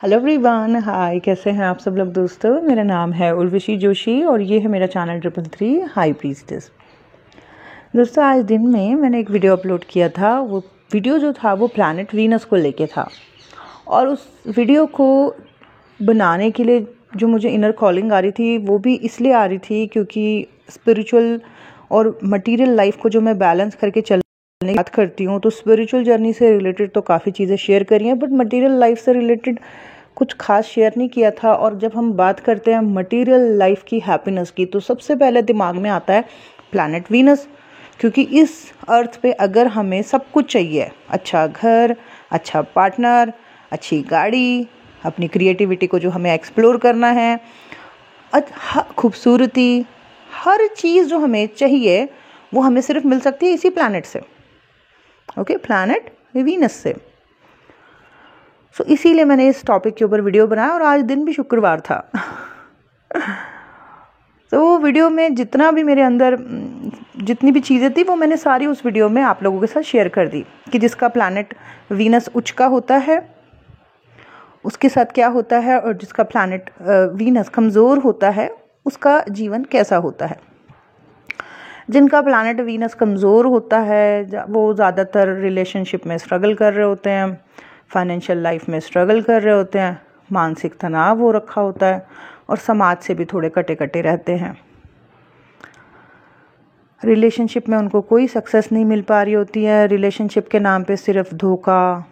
Hello everyone, हाय। कैसे हैं आप सब लोग दोस्तों। मेरा नाम है उर्वशी जोशी और ये है मेरा चैनल 333 हाई प्रीस्टेस। दोस्तों, आज दिन में मैंने एक वीडियो अपलोड किया था। वो वीडियो जो था वो प्लैनेट वीनस को लेके था और उस वीडियो को बनाने के लिए जो मुझे इनर कॉलिंग आ रही थी वो भी इसलिए आ रही थी क्योंकि स्पिरिचुअल और मटेरियल लाइफ को जो मैं बैलेंस करके चलने की बात करती हूँ, तो स्पिरिचुअल जर्नी से रिलेटेड तो काफ़ी चीज़ें शेयर करी हैं, बट मटेरियल लाइफ से रिलेटेड कुछ खास शेयर नहीं किया था। और जब हम बात करते हैं मटेरियल लाइफ की हैप्पीनेस की, तो सबसे पहले दिमाग में आता है प्लैनेट वीनस, क्योंकि इस अर्थ पे अगर हमें सब कुछ चाहिए, अच्छा घर, अच्छा पार्टनर, अच्छी गाड़ी, अपनी क्रिएटिविटी को जो हमें एक्सप्लोर करना है, खूबसूरती, हर चीज़ जो हमें चाहिए वो हमें सिर्फ मिल सकती है इसी प्लैनेट से। ओके, प्लैनेट वीनस से। सो इसीलिए मैंने इस टॉपिक के ऊपर वीडियो बनाया और आज दिन भी शुक्रवार था। तो वो वीडियो में जितना भी मेरे अंदर जितनी भी चीज़ें थी वो मैंने सारी उस वीडियो में आप लोगों के साथ शेयर कर दी कि जिसका प्लैनेट वीनस उच्च का होता है उसके साथ क्या होता है, और जिसका प्लैनेट वीनस कमज़ोर होता है उसका जीवन कैसा होता है। जिनका प्लैनेट वीनस कमज़ोर होता है वो ज़्यादातर रिलेशनशिप में स्ट्रगल कर रहे होते हैं, फाइनेंशियल लाइफ में स्ट्रगल कर रहे होते हैं, मानसिक तनाव हो रखा होता है और समाज से भी थोड़े कटे कटे रहते हैं। रिलेशनशिप में उनको कोई सक्सेस नहीं मिल पा रही होती है, रिलेशनशिप के नाम पे सिर्फ धोखा,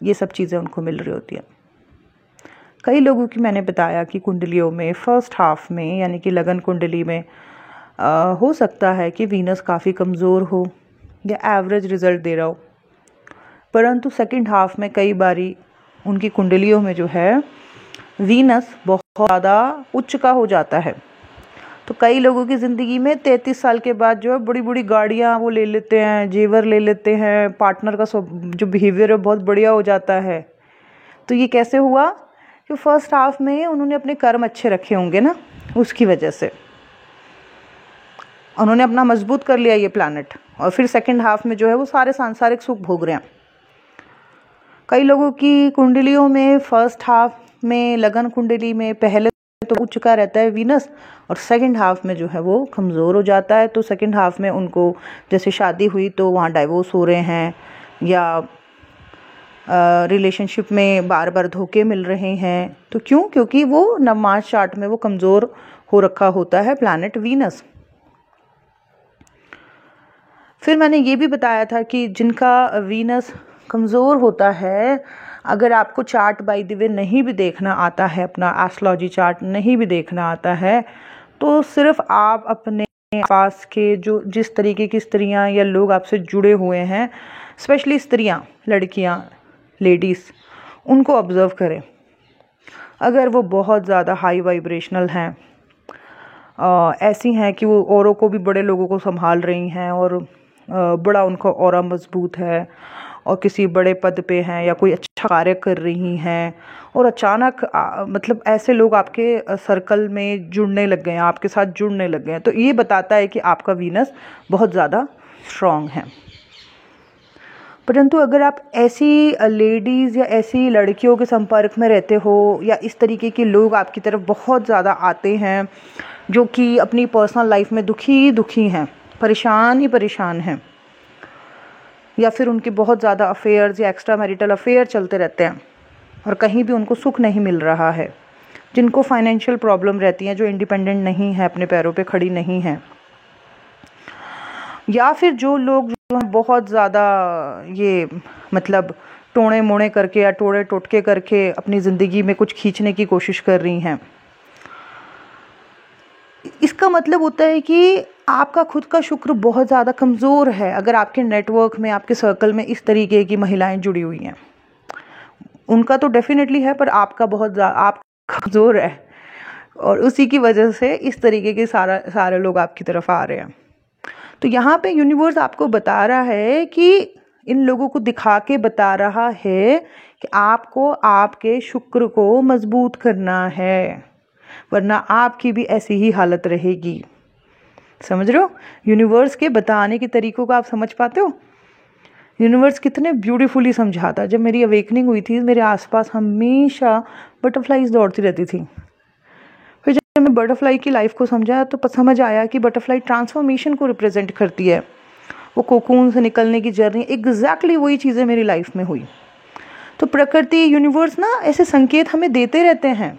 ये सब चीज़ें उनको मिल रही होती है। कई लोगों की मैंने बताया कि कुंडलियों में फर्स्ट हाफ में यानी कि लगन कुंडली में हो सकता है कि वीनस काफ़ी कमज़ोर हो या एवरेज रिजल्ट दे रहा हो, परंतु सेकंड हाफ में कई बारी उनकी कुंडलियों में जो है वीनस बहुत ज़्यादा उच्च का हो जाता है। तो कई लोगों की ज़िंदगी में 33 साल के बाद जो है बड़ी बड़ी गाड़ियाँ वो ले लेते हैं, जेवर ले लेते हैं, पार्टनर का जो बिहेवियर है बहुत बढ़िया हो जाता है। तो ये कैसे हुआ कि फर्स्ट हाफ में उन्होंने अपने कर्म अच्छे रखे होंगे ना, उसकी वजह से उन्होंने अपना मजबूत कर लिया ये प्लैनेट, और फिर सेकंड हाफ में जो है वो सारे सांसारिक सुख भोग रहे हैं। कई लोगों की कुंडलियों में फर्स्ट हाफ में लगन कुंडली में पहले तो उच्च का रहता है वीनस और सेकंड हाफ में जो है वो कमज़ोर हो जाता है। तो सेकंड हाफ में उनको जैसे शादी हुई तो वहाँ डाइवोर्स हो रहे हैं या रिलेशनशिप में बार बार धोखे मिल रहे हैं। तो क्यों? क्योंकि वो नवमास चार्ट में वो कमज़ोर हो रखा होता है प्लैनेट वीनस। फिर मैंने ये भी बताया था कि जिनका वीनस कमज़ोर होता है, अगर आपको चार्ट बाय द वे नहीं भी देखना आता है, अपना एस्ट्रोलॉजी चार्ट नहीं भी देखना आता है, तो सिर्फ आप अपने पास के जो जिस तरीके की स्त्रियां या लोग आपसे जुड़े हुए हैं, स्पेशली स्त्रियां, लड़कियां, लेडीज़, उनको ऑब्ज़र्व करें। अगर वो बहुत ज़्यादा हाई वाइब्रेशनल हैं, ऐसी हैं कि वो औरों को भी, बड़े लोगों को संभाल रही हैं और बड़ा उनका ऑरा मजबूत है और किसी बड़े पद पे हैं या कोई अच्छा कार्य कर रही हैं और अचानक मतलब ऐसे लोग आपके सर्कल में जुड़ने लग गए हैं, आपके साथ जुड़ने लग गए हैं, तो ये बताता है कि आपका वीनस बहुत ज़्यादा स्ट्रॉन्ग है। परंतु अगर आप ऐसी लेडीज़ या ऐसी लड़कियों के संपर्क में रहते हो या इस तरीके के लोग आपकी तरफ बहुत ज़्यादा आते हैं जो कि अपनी पर्सनल लाइफ में दुखी हैं, परेशान ही परेशान हैं, या फिर उनके बहुत ज़्यादा अफेयर्स या एक्स्ट्रा मैरिटल अफेयर चलते रहते हैं और कहीं भी उनको सुख नहीं मिल रहा है, जिनको फाइनेंशियल प्रॉब्लम रहती हैं, जो इंडिपेंडेंट नहीं है, अपने पैरों पे खड़ी नहीं है, या फिर जो लोग जो हैं बहुत ज़्यादा ये मतलब टोणे मोणे करके या टोड़े टोटके करके अपनी ज़िंदगी में कुछ खींचने की कोशिश कर रही हैं, इसका मतलब होता है कि आपका खुद का शुक्र बहुत ज़्यादा कमज़ोर है। अगर आपके नेटवर्क में, आपके सर्कल में इस तरीके की महिलाएं जुड़ी हुई हैं, उनका तो डेफिनेटली है, पर आपका बहुत आप कमज़ोर है और उसी की वजह से इस तरीके के सारे लोग आपकी तरफ आ रहे हैं। तो यहाँ पे यूनिवर्स आपको बता रहा है कि इन लोगों को दिखा के बता रहा है कि आपको आपके शुक्र को मजबूत करना है, वरना आपकी भी ऐसी ही हालत रहेगी। समझ रहे हो? यूनिवर्स के बताने के तरीकों को आप समझ पाते हो? यूनिवर्स कितने ब्यूटीफुली समझाता। जब मेरी अवेकनिंग हुई थी मेरे आसपास हमेशा बटरफ्लाईज दौड़ती रहती थी। फिर जब मैं बटरफ्लाई की लाइफ को समझा तो समझ आया कि बटरफ्लाई ट्रांसफॉर्मेशन को रिप्रेजेंट करती है, वो कोकून से निकलने की जर्नी। एग्जैक्टली वही चीज़ें मेरी लाइफ में हुई। तो प्रकृति, यूनिवर्स ना ऐसे संकेत हमें देते रहते हैं,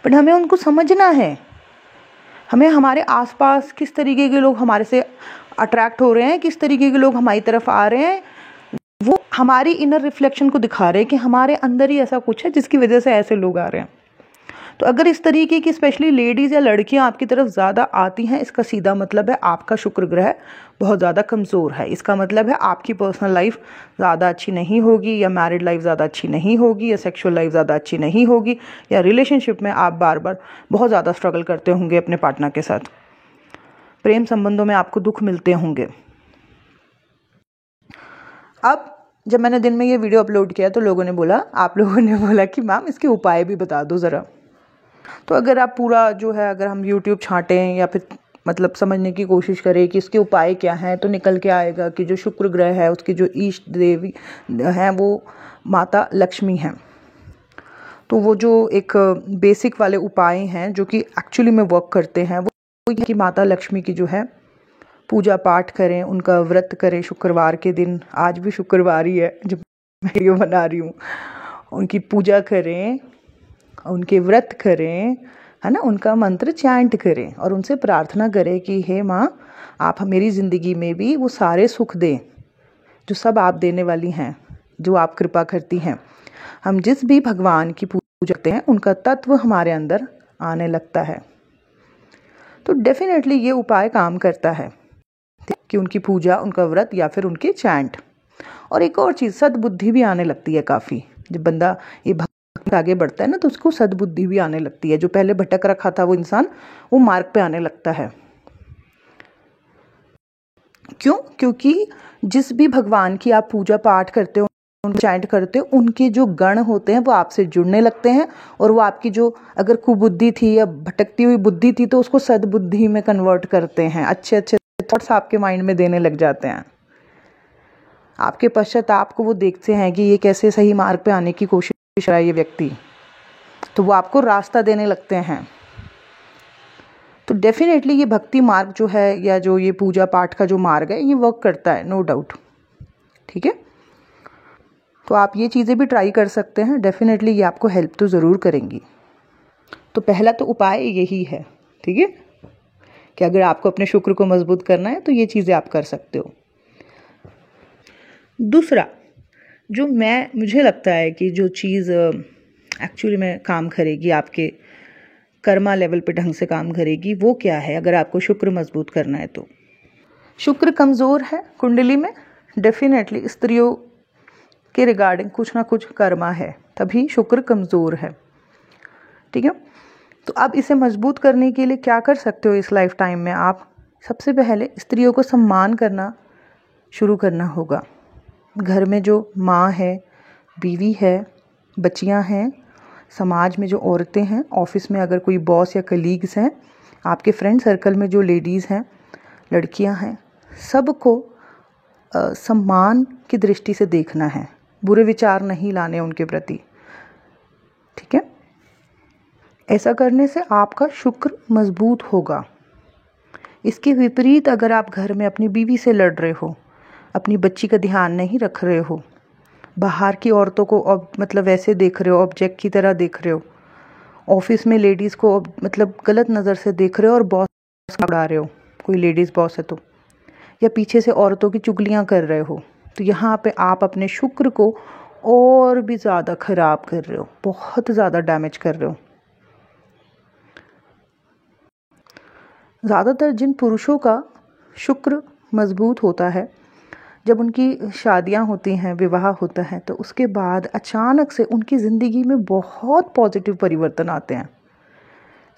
बट हमें उनको समझना है। हमें हमारे आसपास किस तरीके के लोग हमारे से अट्रैक्ट हो रहे हैं, किस तरीके के लोग हमारी तरफ आ रहे हैं, वो हमारी इनर रिफ्लेक्शन को दिखा रहे हैं कि हमारे अंदर ही ऐसा कुछ है जिसकी वजह से ऐसे लोग आ रहे हैं। तो अगर इस तरीके की स्पेशली लेडीज़ या लड़कियां आपकी तरफ ज़्यादा आती हैं, इसका सीधा मतलब है आपका शुक्र ग्रह बहुत ज़्यादा कमज़ोर है। इसका मतलब है आपकी पर्सनल लाइफ ज़्यादा अच्छी नहीं होगी, या मैरिड लाइफ ज़्यादा अच्छी नहीं होगी, या सेक्सुअल लाइफ ज़्यादा अच्छी नहीं होगी, या रिलेशनशिप में आप बार बार बहुत ज़्यादा स्ट्रगल करते होंगे अपने पार्टनर के साथ, प्रेम संबंधों में आपको दुख मिलते होंगे। अब जब मैंने दिन में ये वीडियो अपलोड किया तो आप लोगों ने बोला कि मैम इसके उपाय भी बता दो ज़रा। तो अगर आप पूरा जो है, अगर हम YouTube छाँटें या फिर मतलब समझने की कोशिश करें कि इसके उपाय क्या हैं, तो निकल के आएगा कि जो शुक्र ग्रह है उसकी जो इष्ट देवी हैं वो माता लक्ष्मी हैं। तो वो जो एक बेसिक वाले उपाय हैं जो कि एक्चुअली में वर्क करते हैं, वो कि माता लक्ष्मी की जो है पूजा पाठ करें, उनका व्रत करें शुक्रवार के दिन। आज भी शुक्रवार ही है जब मैं वीडियो बना रही हूँ। उनकी पूजा करें, उनके व्रत करें, है ना, उनका मंत्र चैंट करें और उनसे प्रार्थना करें कि हे माँ, आप मेरी ज़िंदगी में भी वो सारे सुख दें जो सब आप देने वाली हैं, जो आप कृपा करती हैं। हम जिस भी भगवान की पूजा करते हैं उनका तत्व हमारे अंदर आने लगता है। तो डेफिनेटली ये उपाय काम करता है कि उनकी पूजा, उनका व्रत या फिर उनके चैंट। और एक और चीज़, सद्बुद्धि भी आने लगती है काफ़ी। जब बंदा ये आगे बढ़ता है ना तो उसको सद्बुद्धि भी आने लगती है। जो पहले भटक रखा था वो इंसान, वो मार्ग पे आने लगता है। क्यों? क्योंकि जिस भी भगवान की आप पूजा पाठ करते हो, चैंट करते हो, उनके जो गण होते हैं वो आपसे जुड़ने लगते हैं और वो आपकी जो अगर कुबुद्धि थी या भटकती हुई बुद्धि थी तो उसको सद्बुद्धि में कन्वर्ट करते हैं। अच्छे अच्छे थॉट्स आपके माइंड में देने लग जाते हैं। आपके पश्चाताप को वो देखते हैं कि ये कैसे सही मार्ग पे आने की कोशिश कर रहा है ये व्यक्ति, तो वो आपको रास्ता देने लगते हैं। तो डेफिनेटली ये भक्ति मार्ग जो है या जो ये पूजा पाठ का जो मार्ग है ये वर्क करता है, नो डाउट। ठीक है, तो आप ये चीज़ें भी ट्राई कर सकते हैं। डेफिनेटली ये आपको हेल्प तो ज़रूर करेंगी। तो पहला तो उपाय यही है, ठीक है, कि अगर आपको अपने शुक्र को मजबूत करना है तो ये चीज़ें आप कर सकते हो। दूसरा जो मुझे लगता है कि जो चीज़ एक्चुअली में काम करेगी, आपके कर्मा लेवल पे ढंग से काम करेगी, वो क्या है? अगर आपको शुक्र मजबूत करना है तो शुक्र कमज़ोर है कुंडली में, डेफिनेटली स्त्रियों के रिगार्डिंग कुछ ना कुछ कर्मा है, तभी शुक्र कमज़ोर है। ठीक है, तो अब इसे मजबूत करने के लिए क्या कर सकते हो इस लाइफ टाइम में? आप सबसे पहले स्त्रियों को सम्मान करना शुरू करना होगा। घर में जो माँ है, बीवी है, बच्चियाँ हैं, समाज में जो औरतें हैं, ऑफिस में अगर कोई बॉस या कलीग्स हैं, आपके फ्रेंड सर्कल में जो लेडीज़ हैं, लड़कियाँ हैं, सबको सम्मान की दृष्टि से देखना है, बुरे विचार नहीं लाने उनके प्रति। ठीक है, ऐसा करने से आपका शुक्र मजबूत होगा। इसके विपरीत अगर आप घर में अपनी बीवी से लड़ रहे हो, अपनी बच्ची का ध्यान नहीं रख रहे हो, बाहर की औरतों को मतलब वैसे देख रहे हो, ऑब्जेक्ट की तरह देख रहे हो, ऑफिस में लेडीज़ को मतलब गलत नज़र से देख रहे हो और बॉस उड़ा रहे हो, कोई लेडीज़ बॉस है तो, या पीछे से औरतों की चुगलियाँ कर रहे हो, तो यहाँ पे आप अपने शुक्र को और भी ज़्यादा ख़राब कर रहे हो, बहुत ज़्यादा डैमेज कर रहे हो। ज़्यादातर जिन पुरुषों का शुक्र मजबूत होता है, जब उनकी शादियां होती हैं, विवाह होता है, तो उसके बाद अचानक से उनकी ज़िंदगी में बहुत पॉजिटिव परिवर्तन आते हैं।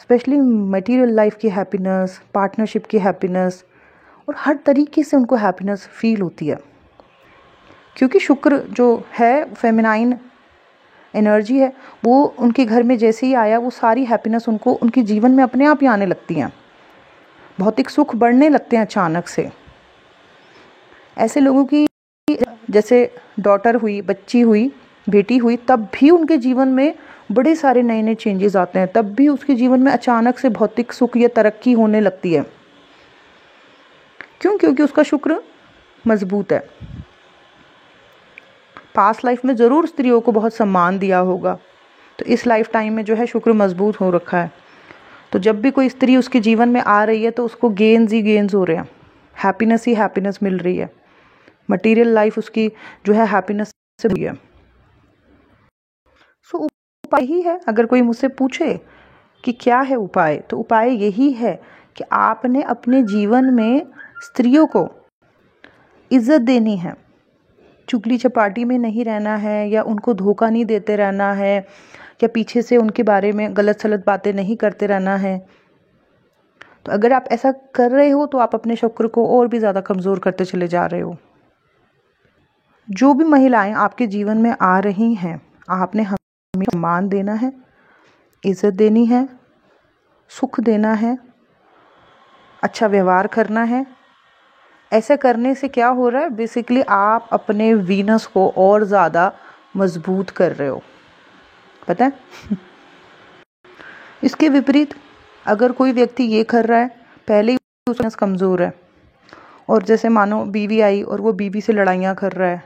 स्पेशली मटेरियल लाइफ की हैप्पीनेस, पार्टनरशिप की हैप्पीनेस, और हर तरीके से उनको हैप्पीनेस फील होती है। क्योंकि शुक्र जो है फेमिनाइन एनर्जी है, वो उनके घर में जैसे ही आया, वो सारी हैप्पीनेस उनको उनके जीवन में अपने आप ही आने लगती हैं। भौतिक सुख बढ़ने लगते हैं अचानक से। ऐसे लोगों की जैसे डॉटर हुई, बच्ची हुई, बेटी हुई, तब भी उनके जीवन में बड़े सारे नए नए चेंजेस आते हैं, तब भी उसके जीवन में अचानक से भौतिक सुख या तरक्की होने लगती है। क्यों? क्योंकि उसका शुक्र मजबूत है। पास्ट लाइफ में ज़रूर स्त्रियों को बहुत सम्मान दिया होगा, तो इस लाइफ टाइम में जो है शुक्र मजबूत हो रखा है। तो जब भी कोई स्त्री उसके जीवन में आ रही है तो उसको गेन्स ही गेन्स हो रहे हैं, हैप्पीनेस ही हैप्पीनेस मिल रही है। मटेरियल लाइफ उसकी जो है हैप्पीनेस से हुई है। सो उपाय ही है, अगर कोई मुझसे पूछे कि क्या है उपाय, तो उपाय यही है कि आपने अपने जीवन में स्त्रियों को इज्जत देनी है, चुगली चपाटी में नहीं रहना है, या उनको धोखा नहीं देते रहना है, या पीछे से उनके बारे में गलत सलत बातें नहीं करते रहना है। तो अगर आप ऐसा कर रहे हो तो आप अपने शुक्र को और भी ज़्यादा कमज़ोर करते चले जा रहे हो। जो भी महिलाएं आपके जीवन में आ रही हैं, आपने हमें सम्मान देना है, इज्जत देनी है, सुख देना है, अच्छा व्यवहार करना है। ऐसे करने से क्या हो रहा है, बेसिकली आप अपने वीनस को और ज़्यादा मजबूत कर रहे हो, पता है। इसके विपरीत अगर कोई व्यक्ति ये कर रहा है, पहले ही उसका वीनस कमज़ोर है, और जैसे मानो बीवी आई और वो बीवी से लड़ाइयाँ कर रहा है,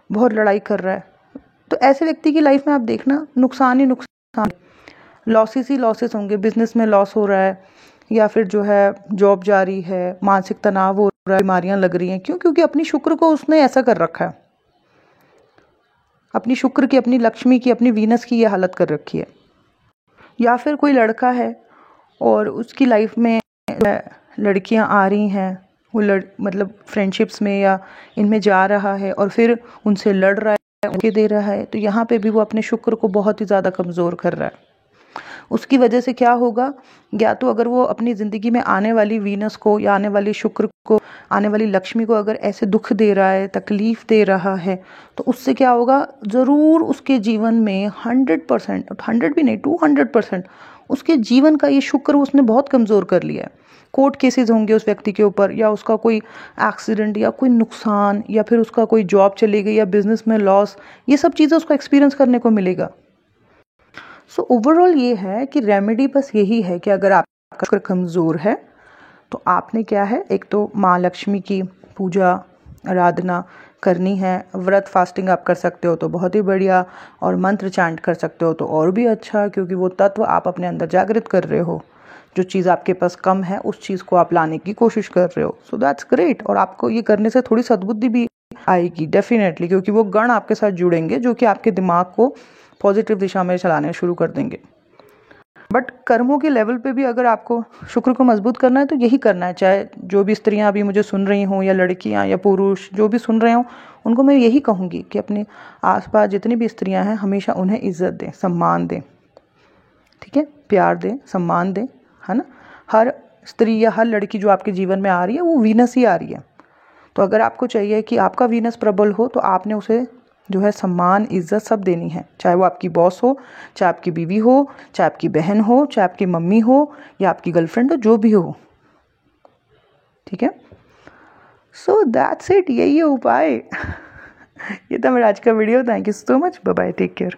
बहुत लड़ाई कर रहा है, तो ऐसे व्यक्ति की लाइफ में आप देखना नुकसान ही नुकसान, लॉसेस ही लॉसेस होंगे। बिजनेस में लॉस हो रहा है, या फिर जो है जॉब जा रही है, मानसिक तनाव हो रहा है, बीमारियां लग रही हैं। क्यों? क्योंकि अपनी शुक्र को उसने ऐसा कर रखा है, अपनी शुक्र की, अपनी लक्ष्मी की, अपनी वीनस की ये हालत कर रखी है। या फिर कोई लड़का है और उसकी लाइफ में लड़कियां आ रही हैं, वो मतलब फ्रेंडशिप्स में या इनमें जा रहा है और फिर उनसे लड़ रहा है, उनके दे रहा है, तो यहाँ पे भी वो अपने शुक्र को बहुत ही ज़्यादा कमज़ोर कर रहा है। उसकी वजह से क्या होगा, या तो अगर वो अपनी ज़िंदगी में आने वाली वीनस को या आने वाली शुक्र को, आने वाली लक्ष्मी को अगर ऐसे दुख दे रहा है, तकलीफ़ दे रहा है, तो उससे क्या होगा, ज़रूर उसके जीवन में 100%, 100 भी नहीं 200% उसके जीवन का ये शुक्र उसने बहुत कमज़ोर कर लिया है। कोर्ट केसेस होंगे उस व्यक्ति के ऊपर, या उसका कोई एक्सीडेंट या कोई नुकसान, या फिर उसका कोई जॉब चली गई या बिजनेस में लॉस, ये सब चीज़ें उसको एक्सपीरियंस करने को मिलेगा। सो ओवरऑल ये है कि रेमेडी बस यही है कि अगर आपका शुक्र कमज़ोर है तो आपने क्या है, एक तो माँ लक्ष्मी की पूजा आराधना करनी है, व्रत फास्टिंग आप कर सकते हो तो बहुत ही बढ़िया, और मंत्र चैंट कर सकते हो तो और भी अच्छा, क्योंकि वो तत्व आप अपने अंदर जागृत कर रहे हो। जो चीज़ आपके पास कम है उस चीज़ को आप लाने की कोशिश कर रहे हो। So that's great. और आपको ये करने से थोड़ी सद्बुद्धि भी आएगी डेफिनेटली, क्योंकि वो गण आपके साथ जुड़ेंगे जो कि आपके दिमाग को पॉजिटिव दिशा में चलाने शुरू कर देंगे। बट कर्मों के लेवल पे भी अगर आपको शुक्र को मजबूत करना है तो यही करना है। चाहे जो भी स्त्रियां अभी मुझे सुन रही हों, या लड़कियां या पुरुष जो भी सुन रहे हों, उनको मैं यही कहूँगी कि अपने आसपास जितनी भी स्त्रियां हैं हमेशा उन्हें इज्जत दें, सम्मान दें, ठीक है, प्यार दें, सम्मान दें, है ना। हर स्त्री या हर लड़की जो आपके जीवन में आ रही है वो वीनस ही आ रही है। तो अगर आपको चाहिए कि आपका वीनस प्रबल हो तो आपने उसे जो है सम्मान, इज्जत सब देनी है, चाहे वो आपकी बॉस हो, चाहे आपकी बीवी हो, चाहे आपकी बहन हो, चाहे आपकी मम्मी हो, या आपकी गर्लफ्रेंड हो, जो भी हो, ठीक है। सो दैट्स इट, यही है उपाय। ये था मेरा आज का video. Thank you so much, bye bye, take care.